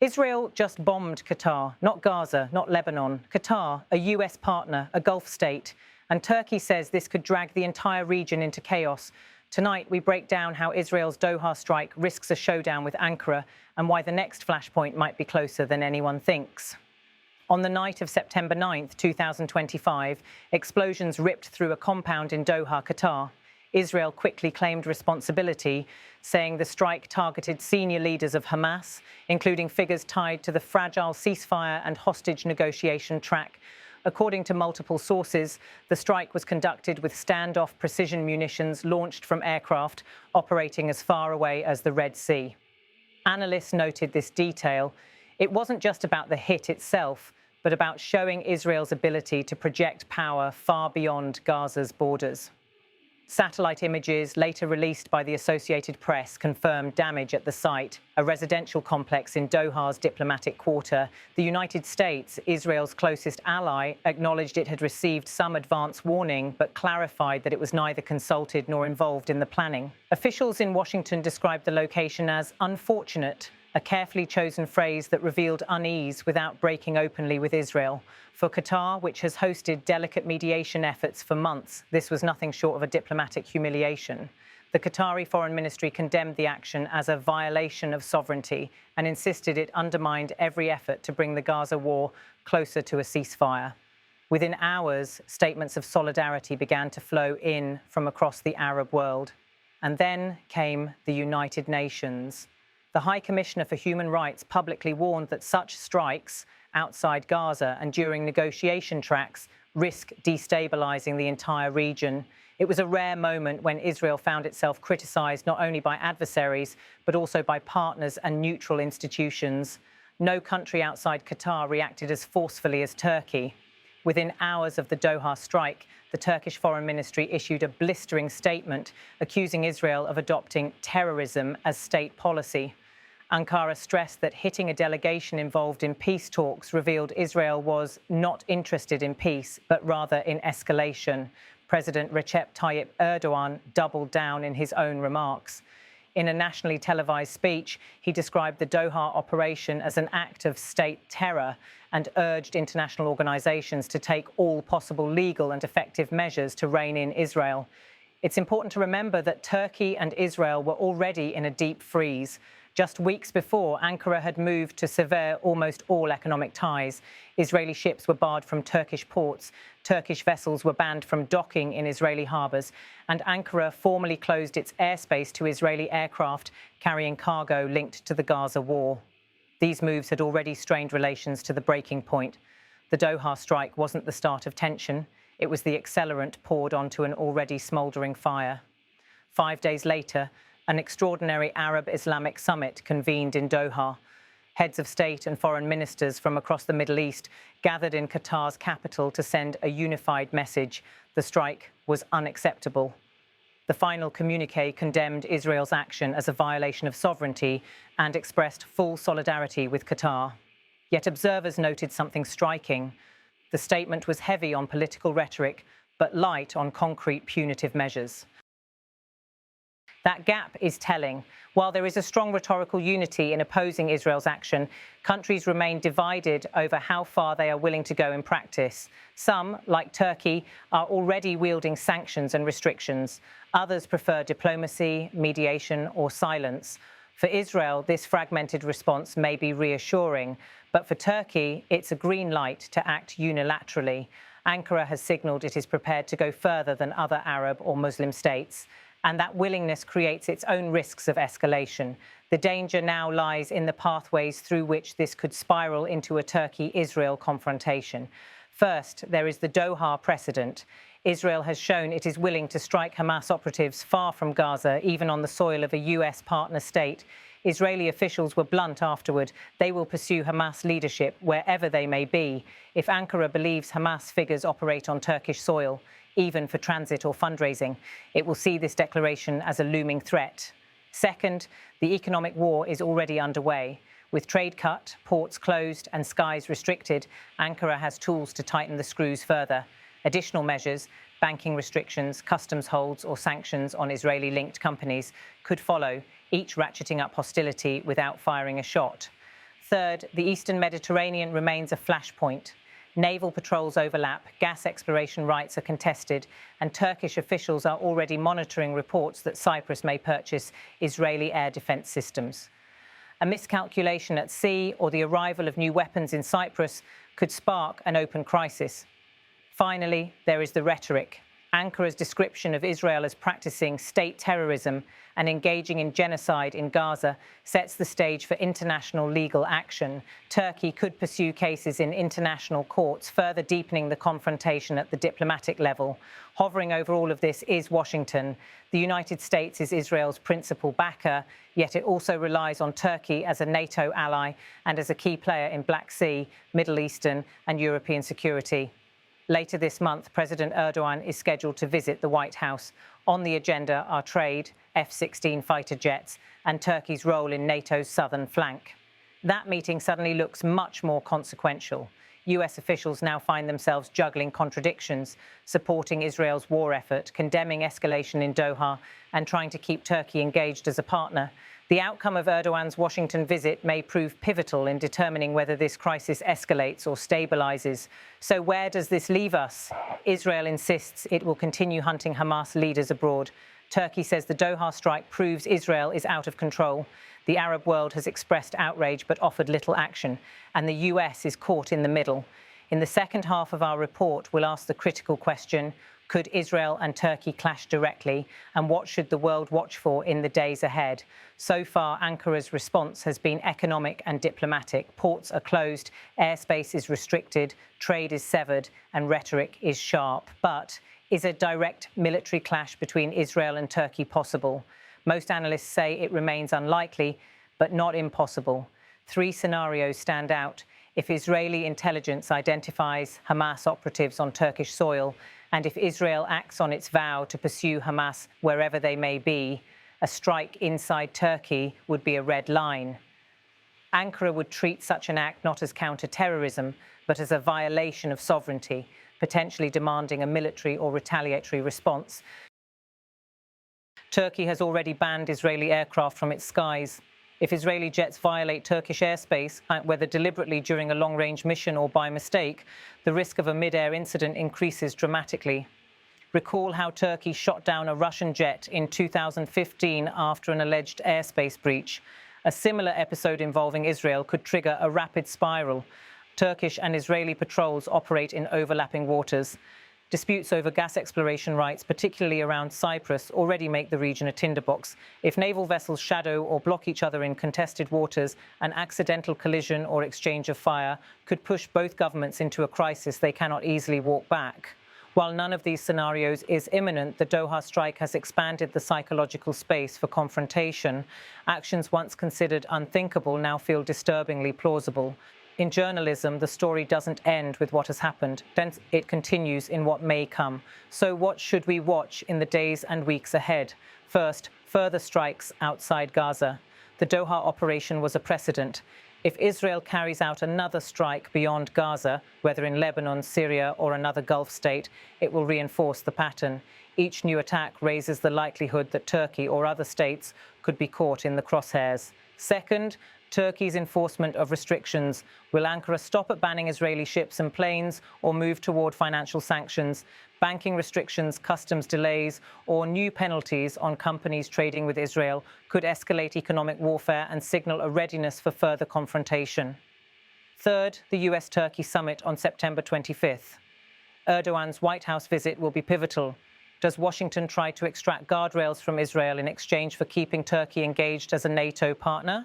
Israel just bombed Qatar, not Gaza, not Lebanon. Qatar, a US partner, a Gulf state. And Turkey says this could drag the entire region into chaos. Tonight, we break down how Israel's Doha strike risks a showdown with Ankara and why the next flashpoint might be closer than anyone thinks. On the night of September 9th, 2025, explosions ripped through a compound in Doha, Qatar. Israel quickly claimed responsibility, saying the strike targeted senior leaders of Hamas, including figures tied to the fragile ceasefire and hostage negotiation track. According to multiple sources, the strike was conducted with standoff precision munitions launched from aircraft operating as far away as the Red Sea. Analysts noted this detail. It wasn't just about the hit itself, but about showing Israel's ability to project power far beyond Gaza's borders. Satellite images later released by the Associated Press confirmed damage at the site, a residential complex in Doha's diplomatic quarter. The United States, Israel's closest ally, acknowledged it had received some advance warning, but clarified that it was neither consulted nor involved in the planning. Officials in Washington described the location as unfortunate, a carefully chosen phrase that revealed unease without breaking openly with Israel. For Qatar, which has hosted delicate mediation efforts for months, this was nothing short of a diplomatic humiliation. The Qatari Foreign Ministry condemned the action as a violation of sovereignty and insisted it undermined every effort to bring the Gaza war closer to a ceasefire. Within hours, statements of solidarity began to flow in from across the Arab world. And then came the United Nations. The High Commissioner for Human Rights publicly warned that such strikes outside Gaza and during negotiation tracks risk destabilizing the entire region. It was a rare moment when Israel found itself criticized not only by adversaries, but also by partners and neutral institutions. No country outside Qatar reacted as forcefully as Turkey. Within hours of the Doha strike, the Turkish Foreign Ministry issued a blistering statement accusing Israel of adopting terrorism as state policy. Ankara stressed that hitting a delegation involved in peace talks revealed Israel was not interested in peace, but rather in escalation. President Recep Tayyip Erdogan doubled down in his own remarks. In a nationally televised speech, he described the Doha operation as an act of state terror and urged international organizations to take all possible legal and effective measures to rein in Israel. It's important to remember that Turkey and Israel were already in a deep freeze. Just weeks before, Ankara had moved to sever almost all economic ties. Israeli ships were barred from Turkish ports, Turkish vessels were banned from docking in Israeli harbours, and Ankara formally closed its airspace to Israeli aircraft carrying cargo linked to the Gaza war. These moves had already strained relations to the breaking point. The Doha strike wasn't the start of tension. It was the accelerant poured onto an already smouldering fire. 5 days later, an extraordinary Arab Islamic summit convened in Doha. Heads of state and foreign ministers from across the Middle East gathered in Qatar's capital to send a unified message. The strike was unacceptable. The final communiqué condemned Israel's action as a violation of sovereignty and expressed full solidarity with Qatar. Yet observers noted something striking. The statement was heavy on political rhetoric, but light on concrete punitive measures. That gap is telling. While there is a strong rhetorical unity in opposing Israel's action, countries remain divided over how far they are willing to go in practice. Some, like Turkey, are already wielding sanctions and restrictions. Others prefer diplomacy, mediation, or silence. For Israel, this fragmented response may be reassuring, but for Turkey, it's a green light to act unilaterally. Ankara has signalled it is prepared to go further than other Arab or Muslim states. And that willingness creates its own risks of escalation. The danger now lies in the pathways through which this could spiral into a Turkey-Israel confrontation. First, there is the Doha precedent. Israel has shown it is willing to strike Hamas operatives far from Gaza, even on the soil of a US partner state. Israeli officials were blunt afterward. They will pursue Hamas leadership wherever they may be. If Ankara believes Hamas figures operate on Turkish soil, even for transit or fundraising, it will see this declaration as a looming threat. Second, the economic war is already underway. With trade cut, ports closed and skies restricted, Ankara has tools to tighten the screws further. Additional measures, banking restrictions, customs holds or sanctions on Israeli-linked companies could follow, each ratcheting up hostility without firing a shot. Third, the Eastern Mediterranean remains a flashpoint. Naval patrols overlap, gas exploration rights are contested, and Turkish officials are already monitoring reports that Cyprus may purchase Israeli air defense systems. A miscalculation at sea or the arrival of new weapons in Cyprus could spark an open crisis. Finally, there is the rhetoric. Ankara's description of Israel as practicing state terrorism and engaging in genocide in Gaza sets the stage for international legal action. Turkey could pursue cases in international courts, further deepening the confrontation at the diplomatic level. Hovering over all of this is Washington. The United States is Israel's principal backer, yet it also relies on Turkey as a NATO ally and as a key player in Black Sea, Middle Eastern and European security. Later this month, President Erdogan is scheduled to visit the White House. On the agenda are trade, F-16 fighter jets, and Turkey's role in NATO's southern flank. That meeting suddenly looks much more consequential. US officials now find themselves juggling contradictions, supporting Israel's war effort, condemning escalation in Doha, and trying to keep Turkey engaged as a partner. The outcome of Erdogan's Washington visit may prove pivotal in determining whether this crisis escalates or stabilizes. So where does this leave us? Israel insists it will continue hunting Hamas leaders abroad. Turkey says the Doha strike proves Israel is out of control. The Arab world has expressed outrage but offered little action, and the US is caught in the middle. In the second half of our report, we'll ask the critical question: could Israel and Turkey clash directly, and what should the world watch for in the days ahead? So far, Ankara's response has been economic and diplomatic. Ports are closed, airspace is restricted, trade is severed, and rhetoric is sharp. But is a direct military clash between Israel and Turkey possible? Most analysts say it remains unlikely, but not impossible. Three scenarios stand out. If Israeli intelligence identifies Hamas operatives on Turkish soil, and if Israel acts on its vow to pursue Hamas wherever they may be, a strike inside Turkey would be a red line. Ankara would treat such an act not as counter-terrorism, but as a violation of sovereignty, potentially demanding a military or retaliatory response. Turkey has already banned Israeli aircraft from its skies. If Israeli jets violate Turkish airspace, whether deliberately during a long-range mission or by mistake, the risk of a mid-air incident increases dramatically. Recall how Turkey shot down a Russian jet in 2015 after an alleged airspace breach. A similar episode involving Israel could trigger a rapid spiral. Turkish and Israeli patrols operate in overlapping waters. Disputes over gas exploration rights, particularly around Cyprus, already make the region a tinderbox. If naval vessels shadow or block each other in contested waters, an accidental collision or exchange of fire could push both governments into a crisis they cannot easily walk back. While none of these scenarios is imminent, the Doha strike has expanded the psychological space for confrontation. Actions once considered unthinkable now feel disturbingly plausible. In journalism, the story doesn't end with what has happened, then it continues in what may come. So what should we watch in the days and weeks ahead? First, further strikes outside Gaza. The Doha operation was a precedent. If Israel carries out another strike beyond Gaza, whether in Lebanon, Syria, or another Gulf state, it will reinforce the pattern. Each new attack raises the likelihood that Turkey or other states could be caught in the crosshairs. Second, Turkey's enforcement of restrictions. Will Ankara stop at banning Israeli ships and planes or move toward financial sanctions, banking restrictions, customs delays, or new penalties on companies trading with Israel could escalate economic warfare and signal a readiness for further confrontation. Third, the US-Turkey summit on September 25th. Erdogan's White House visit will be pivotal. Does Washington try to extract guardrails from Israel in exchange for keeping Turkey engaged as a NATO partner?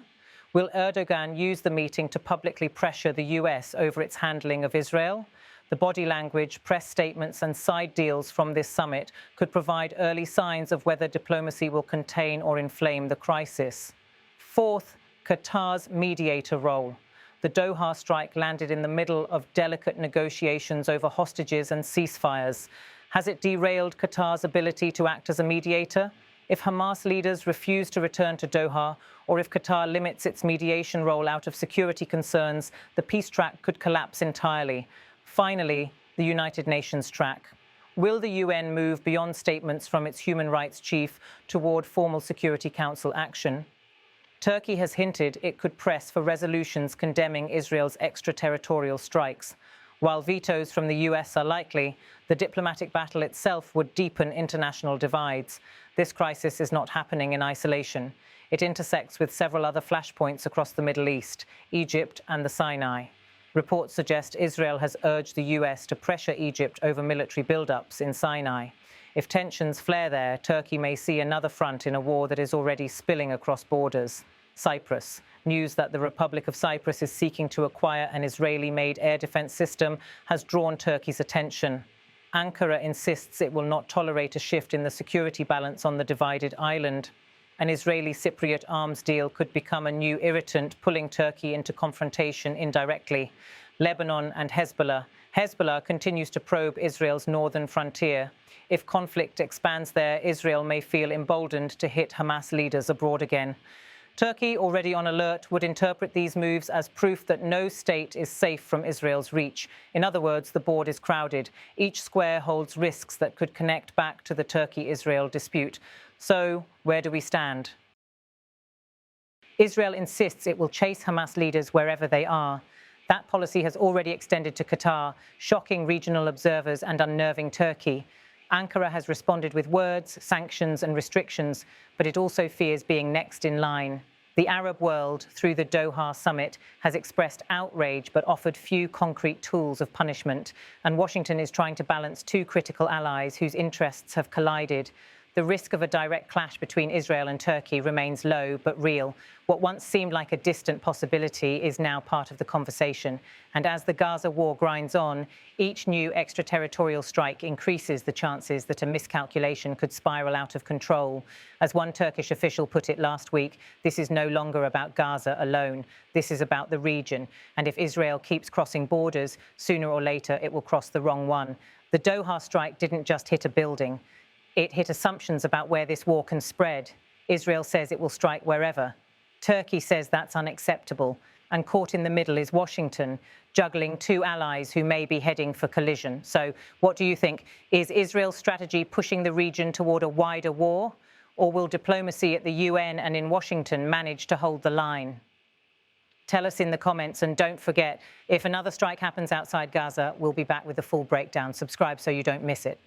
Will Erdogan use the meeting to publicly pressure the US over its handling of Israel? The body language, press statements and side deals from this summit could provide early signs of whether diplomacy will contain or inflame the crisis. Fourth, Qatar's mediator role. The Doha strike landed in the middle of delicate negotiations over hostages and ceasefires. Has it derailed Qatar's ability to act as a mediator? If Hamas leaders refuse to return to Doha, or if Qatar limits its mediation role out of security concerns, the peace track could collapse entirely. Finally, the United Nations track. Will the UN move beyond statements from its human rights chief toward formal Security Council action? Turkey has hinted it could press for resolutions condemning Israel's extraterritorial strikes. While vetoes from the US are likely, the diplomatic battle itself would deepen international divides. This crisis is not happening in isolation. It intersects with several other flashpoints across the Middle East, Egypt and the Sinai. Reports suggest Israel has urged the US to pressure Egypt over military buildups in Sinai. If tensions flare there, Turkey may see another front in a war that is already spilling across borders. Cyprus. News that the Republic of Cyprus is seeking to acquire an Israeli-made air defense system has drawn Turkey's attention. Ankara insists it will not tolerate a shift in the security balance on the divided island. An Israeli-Cypriot arms deal could become a new irritant, pulling Turkey into confrontation indirectly. Lebanon and Hezbollah. Hezbollah continues to probe Israel's northern frontier. If conflict expands there, Israel may feel emboldened to hit Hamas leaders abroad again. Turkey, already on alert, would interpret these moves as proof that no state is safe from Israel's reach. In other words, the board is crowded. Each square holds risks that could connect back to the Turkey-Israel dispute. So, where do we stand? Israel insists it will chase Hamas leaders wherever they are. That policy has already extended to Qatar, shocking regional observers and unnerving Turkey. Ankara has responded with words, sanctions and restrictions, but it also fears being next in line. The Arab world, through the Doha summit, has expressed outrage but offered few concrete tools of punishment, and Washington is trying to balance two critical allies whose interests have collided. The risk of a direct clash between Israel and Turkey remains low but real. What once seemed like a distant possibility is now part of the conversation. And as the Gaza war grinds on, each new extraterritorial strike increases the chances that a miscalculation could spiral out of control. As one Turkish official put it last week, this is no longer about Gaza alone. This is about the region. And if Israel keeps crossing borders, sooner or later it will cross the wrong one. The Doha strike didn't just hit a building. It hit assumptions about where this war can spread. Israel says it will strike wherever. Turkey says that's unacceptable. And caught in the middle is Washington, juggling two allies who may be heading for collision. So what do you think? Is Israel's strategy pushing the region toward a wider war? Or will diplomacy at the UN and in Washington manage to hold the line? Tell us in the comments, and don't forget, if another strike happens outside Gaza, we'll be back with a full breakdown. Subscribe so you don't miss it.